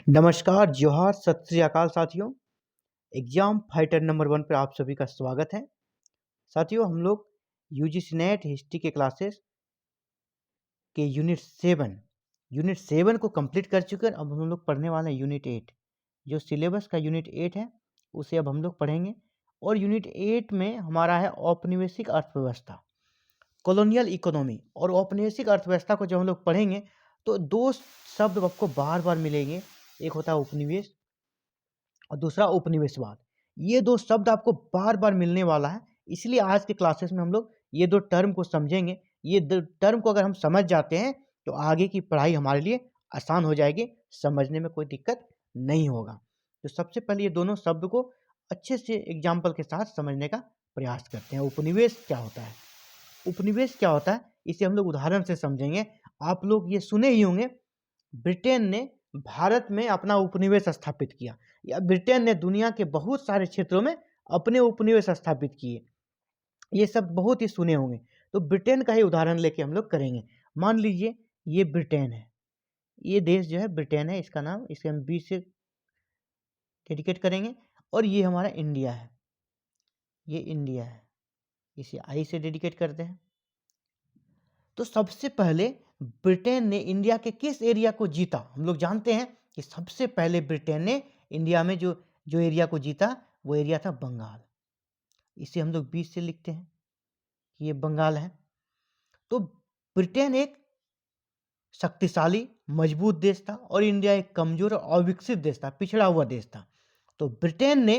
नमस्कार, जोहार, सत श्री अकाल साथियों। एग्जाम फाइटर नंबर 1 पे आप सभी का स्वागत है। साथियों, हम लोग यूजीसी नेट हिस्ट्री के क्लासेस के यूनिट 7 को कंप्लीट कर चुके हैं। अब हम लोग पढ़ने वाले हैं यूनिट 8। जो सिलेबस का यूनिट 8 है उसे अब हम लोग पढ़ेंगे। और यूनिट 8 में हमारा है औपनिवेशिक अर्थव्यवस्था, कॉलोनियल इकोनॉमी। और औपनिवेशिक अर्थव्यवस्था को जब हम लोग पढ़ेंगे तो दो शब्द आपको बार बार मिलेंगे। एक होता है उपनिवेश और दूसरा उपनिवेशवाद। ये दो शब्द आपको बार बार मिलने वाला है, इसलिए आज के क्लासेस में हम लोग ये दो टर्म को समझेंगे। ये दो टर्म को अगर हम समझ जाते हैं तो आगे की पढ़ाई हमारे लिए आसान हो जाएगी, समझने में कोई दिक्कत नहीं होगा। तो सबसे पहले ये दोनों शब्द को अच्छे से एग्जाम्पल के साथ समझने का प्रयास करते हैं। उपनिवेश क्या होता है? उपनिवेश क्या होता है इसे हम लोग उदाहरण से समझेंगे। आप लोग ये सुने ही होंगे, ब्रिटेन ने भारत में अपना उपनिवेश स्थापित किया, या ब्रिटेन ने दुनिया के बहुत सारे क्षेत्रों में अपने उपनिवेश स्थापित किए। ये सब बहुत ही सुने होंगे। तो ब्रिटेन का ही उदाहरण लेके हम लोग करेंगे। मान लीजिए ये ब्रिटेन है, ये देश जो है ब्रिटेन है, इसका नाम इसे हम बी से डेडिकेट करेंगे। और ये हमारा इंडिया है, ये इंडिया है, इसे आई से डेडिकेट करते हैं। तो सबसे पहले ब्रिटेन ने इंडिया के किस एरिया को जीता? हम लोग जानते हैं कि सबसे पहले ब्रिटेन ने इंडिया में जो जो एरिया को जीता वो एरिया था बंगाल। इसे हम लोग 20 से लिखते हैं कि ये बंगाल है। तो ब्रिटेन एक शक्तिशाली मजबूत देश था और इंडिया एक कमजोर और अविकसित देश था, पिछड़ा हुआ देश था। तो ब्रिटेन ने,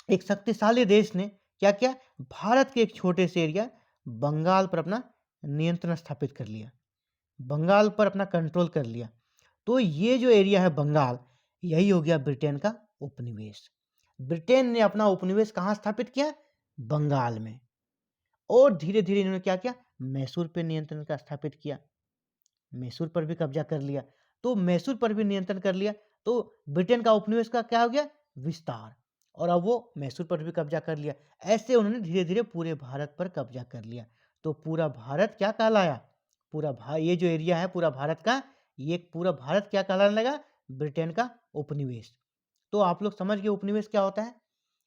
एक शक्तिशाली देश ने क्या किया? भारत के एक छोटे से एरिया बंगाल पर अपना नियंत्रण स्थापित कर लिया, बंगाल पर अपना कंट्रोल कर लिया। तो ये जो एरिया है बंगाल, यही हो गया ब्रिटेन का उपनिवेश। ब्रिटेन ने अपना उपनिवेश कहाँ स्थापित किया? बंगाल में। और धीरे धीरे इन्होंने क्या किया? मैसूर पे नियंत्रण का स्थापित किया, मैसूर पर भी कब्जा कर लिया। तो मैसूर पर भी नियंत्रण कर लिया तो ब्रिटेन का उपनिवेश का क्या हो गया? विस्तार। और अब वो मैसूर पर भी कब्जा कर लिया। ऐसे उन्होंने धीरे धीरे पूरे भारत पर कब्जा कर लिया। तो पूरा भारत क्या कहलाया? ये जो एरिया है पूरा भारत का, ये पूरा भारत क्या कहलाने लगा? ब्रिटेन का उपनिवेश। तो आप लोग समझ गए उपनिवेश क्या होता है?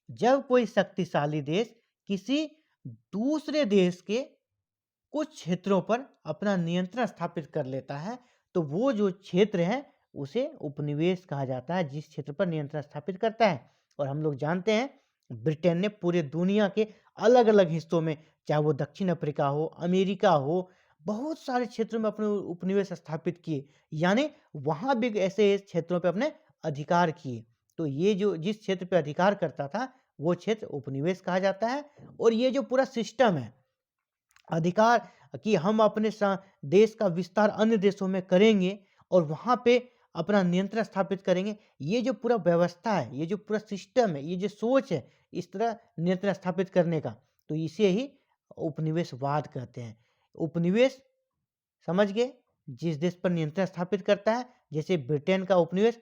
जब कोई शक्तिशाली देश किसी दूसरे देश के कुछ क्षेत्रों पर अपना नियंत्रण स्थापित कर लेता है तो वो जो क्षेत्र है उसे उपनिवेश कहा जाता है, जिस क्षेत्र पर नियंत्रण स्थापित करता है। और हम लोग जानते हैं ब्रिटेन ने पूरे दुनिया के अलग अलग हिस्सों में, चाहे वो दक्षिण अफ्रीका हो, अमेरिका हो, बहुत सारे क्षेत्रों में अपने उपनिवेश स्थापित किए, यानी वहां भी ऐसे क्षेत्रों पर अपने अधिकार किए। तो ये जो जिस क्षेत्र पे अधिकार करता था वो क्षेत्र उपनिवेश कहा जाता है। और ये जो पूरा सिस्टम है अधिकार कि हम अपने देश का विस्तार अन्य देशों में करेंगे और वहां पे अपना नियंत्रण स्थापित करेंगे, ये जो पूरा व्यवस्था है, ये जो पूरा सिस्टम है, ये जो सोच है इस तरह नियंत्रण स्थापित करने का, तो इसे ही उपनिवेशवाद कहते हैं। उपनिवेश समझ गए? जिस देश पर नियंत्रण स्थापित करता है, जैसे ब्रिटेन का उपनिवेश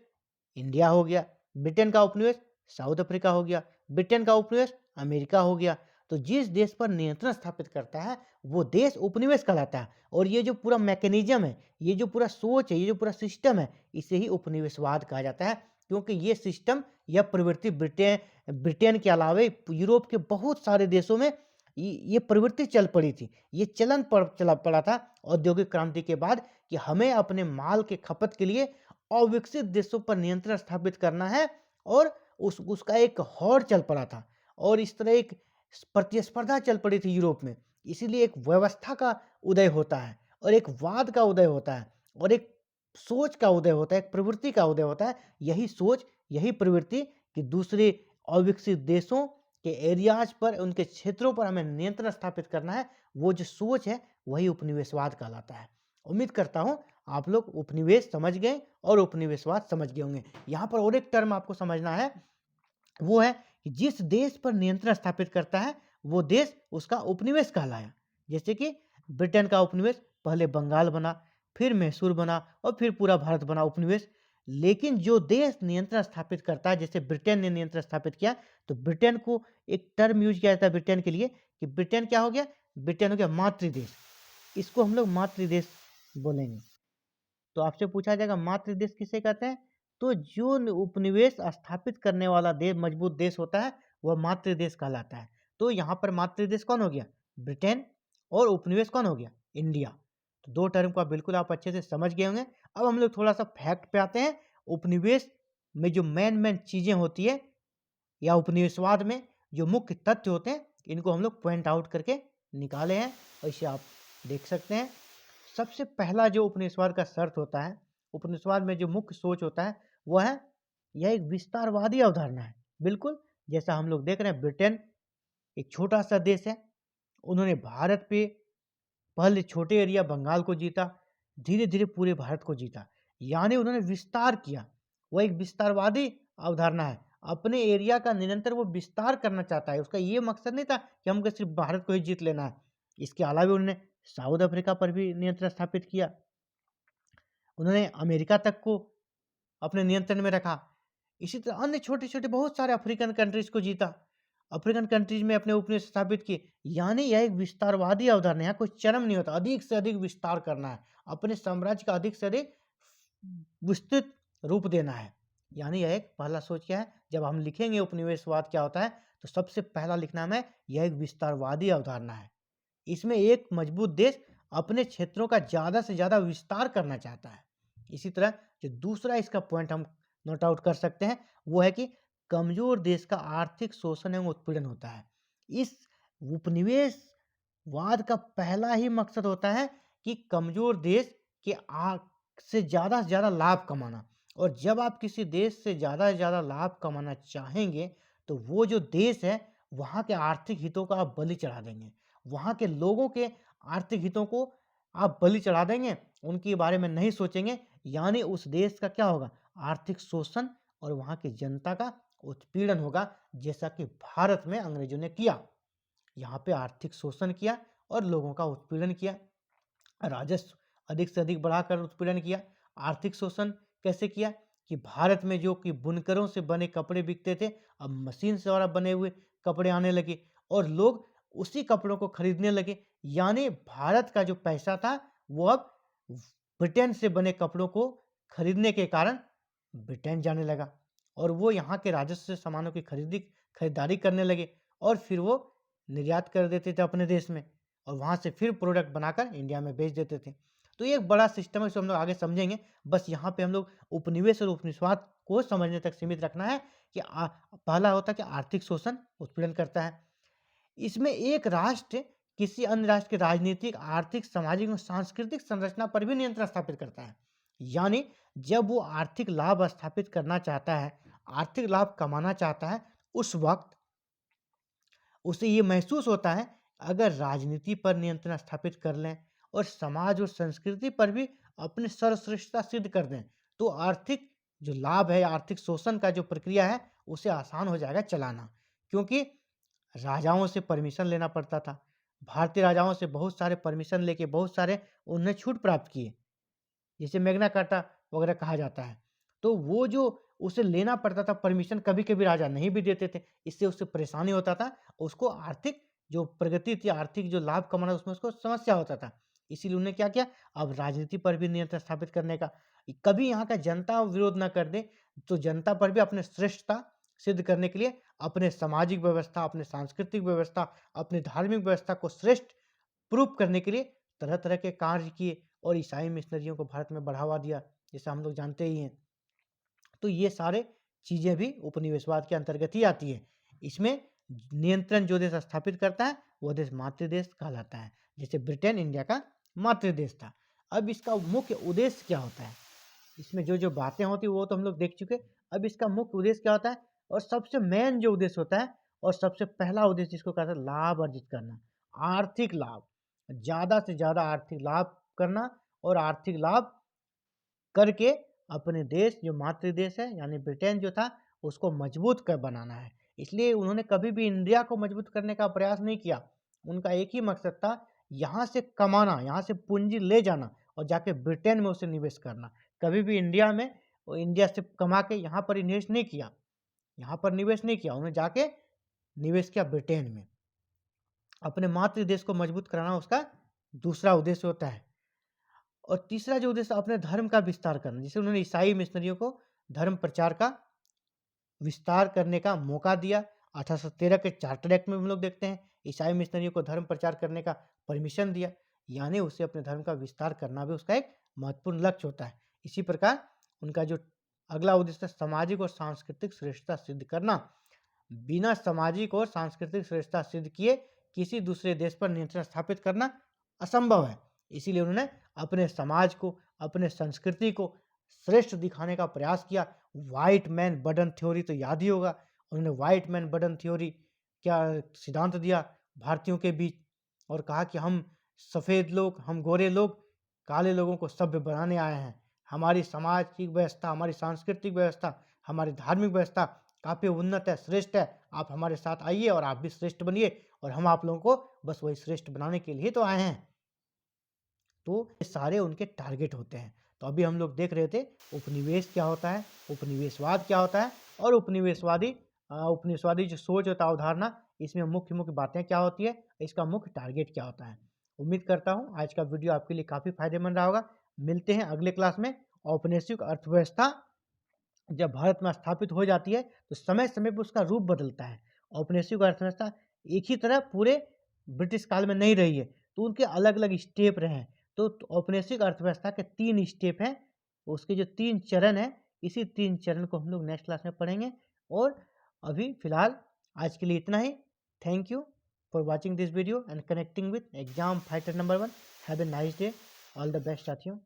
इंडिया हो गया, ब्रिटेन का उपनिवेश साउथ अफ्रीका हो गया, ब्रिटेन का उपनिवेश अमेरिका हो गया। तो जिस देश पर नियंत्रण स्थापित करता है वो देश उपनिवेश कहलाता है। और ये जो पूरा मैकेनिज्म है, ये जो पूरा सोच है, ये जो पूरा सिस्टम है, इसे ही उपनिवेशवाद कहा जाता है। क्योंकि ये सिस्टम या प्रवृत्ति ब्रिटेन ब्रिटेन के अलावा यूरोप के बहुत सारे देशों में ये प्रवृत्ति चल पड़ी थी, ये चलन चला पड़ा था औद्योगिक क्रांति के बाद, कि हमें अपने माल के खपत के लिए अविकसित देशों पर नियंत्रण स्थापित करना है। और उसका एक हौड़ चल पड़ा था और इस तरह एक प्रतिस्पर्धा चल पड़ी थी यूरोप में। इसीलिए एक व्यवस्था का उदय होता है और एक वाद का उदय होता है और एक सोच का उदय होता है, एक प्रवृत्ति का उदय होता है। यही सोच, यही प्रवृत्ति कि दूसरे अविकसित देशों के एरियाज पर, उनके क्षेत्रों पर हमें नियंत्रण स्थापित करना है, वो जो सोच है वही उपनिवेशवाद कहलाता है। उम्मीद करता हूं आप लोग उपनिवेश समझ गए और उपनिवेशवाद समझ गए होंगे। यहाँ पर और एक टर्म आपको समझना है, वो है कि जिस देश पर नियंत्रण स्थापित करता है वो देश उसका उपनिवेश कहलाया। जैसे कि ब्रिटेन का उपनिवेश पहले बंगाल बना, फिर मैसूर बना और फिर पूरा भारत बना उपनिवेश। लेकिन जो देश नियंत्रण स्थापित करता है, जैसे ब्रिटेन ने नियंत्रण स्थापित किया, तो ब्रिटेन को एक टर्म यूज किया जाता है ब्रिटेन के लिए कि ब्रिटेन क्या हो गया? ब्रिटेन हो गया मातृदेश। इसको हम लोग मातृदेश बोलेंगे। तो आपसे पूछा जाएगा मातृदेश किसे कहते हैं? तो जो उपनिवेश स्थापित करने वाला देश मजबूत देश होता है वह मातृ देश कहलाता है। तो यहाँ पर मातृ देश कौन हो गया? ब्रिटेन। और उपनिवेश कौन हो गया? इंडिया। तो दो टर्म को बिल्कुल आप अच्छे से समझ गए होंगे। अब हम लोग थोड़ा सा फैक्ट पे आते हैं। उपनिवेश में जो मेन चीजें होती है या उपनिवेशवाद में जो मुख्य तथ्य होते हैं इनको हम लोग पॉइंट आउट करके निकाले हैं और इसे आप देख सकते हैं। सबसे पहला जो उपनिवेशवाद का शर्त होता है, उपनिवेशवाद में जो मुख्य सोच होता है वह है यह एक विस्तारवादी अवधारणा है। बिल्कुल जैसा हम लोग देख रहे हैं, ब्रिटेन एक छोटा सा देश है, उन्होंने भारत पे पहले छोटे एरिया बंगाल को जीता, धीरे धीरे पूरे भारत को जीता, यानी उन्होंने विस्तार किया। वह एक विस्तारवादी अवधारणा है। अपने एरिया का निरंतर वो विस्तार करना चाहता है। उसका ये मकसद नहीं था कि हमको सिर्फ भारत को ही जीत लेना है। इसके अलावा उन्होंने साउथ अफ्रीका पर भी नियंत्रण स्थापित किया, उन्होंने अमेरिका तक को अपने नियंत्रण में रखा। इसी तरह अन्य छोटे छोटे बहुत सारे अफ्रीकन कंट्रीज को जीता, अफ्रीकन कंट्रीज में अपने उपनिवेश स्थापित किए। यानी यह एक विस्तारवादी अवधारणा है। यहाँ कोई चरम नहीं होता, अधिक से अधिक विस्तार करना है, अपने साम्राज्य का अधिक से अधिक विस्तृत रूप देना है। यानी यह एक पहला सोच क्या है, जब हम लिखेंगे उपनिवेशवाद क्या होता है तो सबसे पहला लिखना है यह एक विस्तारवादी अवधारणा है। इसमें एक मजबूत देश अपने क्षेत्रों का ज्यादा से ज्यादा विस्तार करना चाहता है। इसी तरह जो दूसरा इसका पॉइंट हम नोट आउट कर सकते हैं वो है कि कमजोर देश का आर्थिक शोषण एवं उत्पीड़न होता है। इस उपनिवेशवाद का पहला ही मकसद होता है कि कमजोर देश के से ज्यादा लाभ कमाना। और जब आप किसी देश से ज्यादा लाभ कमाना चाहेंगे तो वो जो देश है वहां के आर्थिक हितों को आप बलि चढ़ा देंगे, वहां के लोगों के आर्थिक हितों को आप बलि चढ़ा देंगे, उनके बारे में नहीं सोचेंगे। यानी उस देश का क्या होगा? आर्थिक शोषण और वहां की जनता का उत्पीड़न होगा, जैसा कि भारत में अंग्रेजों ने किया। यहाँ पे आर्थिक शोषण किया और लोगों का उत्पीड़न किया, राजस्व अधिक से अधिक बढ़ाकर उत्पीड़न किया। आर्थिक शोषण कैसे किया कि भारत में जो कि बुनकरों से बने कपड़े बिकते थे, अब मशीन से द्वारा बने हुए कपड़े आने लगे और लोग उसी कपड़ों को खरीदने लगे। यानी भारत का जो पैसा था वो अब ब्रिटेन से बने कपड़ों को खरीदने के कारण ब्रिटेन जाने लगा और वो यहाँ के राजस्व से सामानों की खरीदारी करने लगे और फिर वो निर्यात कर देते थे अपने देश में और वहाँ से फिर प्रोडक्ट बनाकर इंडिया में बेच देते थे। तो ये एक बड़ा सिस्टम है, इसको हम लोग आगे समझेंगे। बस यहाँ पे हम लोग उपनिवेश और उपनिवेशवाद को समझने तक सीमित रखना है कि पहला होता है कि आर्थिक शोषण उत्पीड़न करता है। इसमें एक राष्ट्र किसी अन्य राष्ट्र की राजनीतिक, आर्थिक, सामाजिक और सांस्कृतिक संरचना पर भी नियंत्रण स्थापित करता है। यानी जब वो आर्थिक लाभ स्थापित करना चाहता है, आर्थिक लाभ कमाना चाहता है, उस वक्त उसे ये महसूस होता है अगर राजनीति पर नियंत्रण स्थापित कर लें और समाज और संस्कृति पर भी अपनी सर्वश्रेष्ठता सिद्ध कर दें तो आर्थिक जो लाभ है, आर्थिक शोषण का जो प्रक्रिया है उसे आसान हो जाएगा चलाना। क्योंकि राजाओं से परमिशन लेना पड़ता था, भारतीय राजाओं से बहुत सारे परमिशन लेके बहुत सारे उन्हें छूट प्राप्त किए, जिसे मैग्ना कार्टा वगैरह कहा जाता है। तो वो जो उसे लेना पड़ता था परमिशन, कभी कभी राजा नहीं भी देते थे, इससे उससे परेशानी होता था, उसको आर्थिक जो प्रगति थी, आर्थिक जो लाभ कमाना उसमें उसको समस्या होता था। इसीलिए उन्होंने क्या किया, अब राजनीति पर भी नियंत्रण स्थापित करने का, कभी यहाँ का जनता विरोध ना कर दे तो जनता पर भी अपने श्रेष्ठता सिद्ध करने के लिए अपने सामाजिक व्यवस्था, अपने सांस्कृतिक व्यवस्था, अपनी धार्मिक व्यवस्था को श्रेष्ठ प्रूफ करने के लिए तरह तरह के कार्य किए और ईसाई मिशनरियों को भारत में बढ़ावा दिया, जैसा हम लोग जानते ही हैं। तो ये सारे चीजें भी उपनिवेशवाद के अंतर्गत ही आती है। इसमें नियंत्रण जो देश स्थापित करता है वह देश मातृ देश कहलाता है। जैसे ब्रिटेन इंडिया का मातृ देश था। अब इसका मुख्य उद्देश्य क्या होता है, इसमें जो जो बातें होती है वो तो हम लोग देख चुके। अब इसका मुख्य उद्देश्य क्या होता है और सबसे मेन जो उद्देश्य होता है और सबसे पहला उद्देश्य जिसको कहते हैं लाभ अर्जित करना, आर्थिक लाभ, ज्यादा से ज्यादा आर्थिक लाभ करना और आर्थिक लाभ करके अपने देश जो मातृ देश है यानी ब्रिटेन जो था उसको मजबूत कर बनाना है। इसलिए उन्होंने कभी भी इंडिया को मजबूत करने का प्रयास नहीं किया। उनका एक ही मकसद था, यहाँ से कमाना, यहाँ से पूंजी ले जाना और जाके ब्रिटेन में उसे निवेश करना। कभी भी इंडिया में इंडिया से कमा के यहाँ पर इन्वेस्ट नहीं किया, यहाँ पर निवेश नहीं किया, उन्होंने जाके निवेश किया ब्रिटेन में। अपने मातृ देश को मजबूत कराना उसका दूसरा उद्देश्य होता है। और तीसरा जो उद्देश्य अपने धर्म का विस्तार करना, जैसे उन्होंने ईसाई मिशनरियों को धर्म प्रचार का विस्तार करने का मौका दिया। 1813 के चार्टर एक्ट में हम लोग देखते हैं ईसाई मिशनरियों को धर्म प्रचार करने का परमिशन दिया, यानी उसे अपने धर्म का विस्तार करना भी उसका एक महत्वपूर्ण लक्ष्य होता है। इसी प्रकार उनका जो अगला उद्देश्य है सामाजिक और सांस्कृतिक श्रेष्ठता सिद्ध करना। बिना सामाजिक और सांस्कृतिक श्रेष्ठता सिद्ध किए किसी दूसरे देश पर नियंत्रण स्थापित करना असंभव है। इसीलिए उन्होंने अपने समाज को, अपने संस्कृति को श्रेष्ठ दिखाने का प्रयास किया। व्हाइट मैन बर्डन थ्योरी तो याद ही होगा। उन्होंने व्हाइट मैन बर्डन थ्योरी क्या सिद्धांत दिया भारतीयों के बीच, और कहा कि हम सफ़ेद लोग, हम गोरे लोग काले लोगों को सभ्य बनाने आए हैं। हमारी सामाजिक व्यवस्था, हमारी सांस्कृतिक व्यवस्था, हमारी धार्मिक व्यवस्था काफ़ी उन्नत है, श्रेष्ठ है। आप हमारे साथ आइए और आप भी श्रेष्ठ बनिए, और हम आप लोगों को बस वही श्रेष्ठ बनाने के लिए तो आए हैं। तो ये सारे उनके टारगेट होते हैं। तो अभी हम लोग देख रहे थे उपनिवेश क्या होता है, उपनिवेशवाद क्या होता है, और उपनिवेशवादी जो सोच होता है, अवधारणा, इसमें मुख्य मुख्य बातें क्या होती है, इसका मुख्य टारगेट क्या होता है। उम्मीद करता हूँ आज का वीडियो आपके लिए काफ़ी फायदेमंद रहा होगा। मिलते हैं अगले क्लास में। औपनिवेशिक अर्थव्यवस्था जब भारत में स्थापित हो जाती है तो समय समय पर उसका रूप बदलता है। औपनिवेशिक अर्थव्यवस्था एक ही तरह पूरे ब्रिटिश काल में नहीं रही है, तो उनके अलग अलग स्टेप रहे हैं। तो औपनिवेशिक अर्थव्यवस्था के 3 स्टेप हैं, उसके जो 3 चरण हैं, इसी 3 चरण को हम लोग नेक्स्ट क्लास में पढ़ेंगे। और अभी फिलहाल आज के लिए इतना ही। Thank you for watching this video and connecting with exam fighter number 1। Have a nice day. All the best साथियों।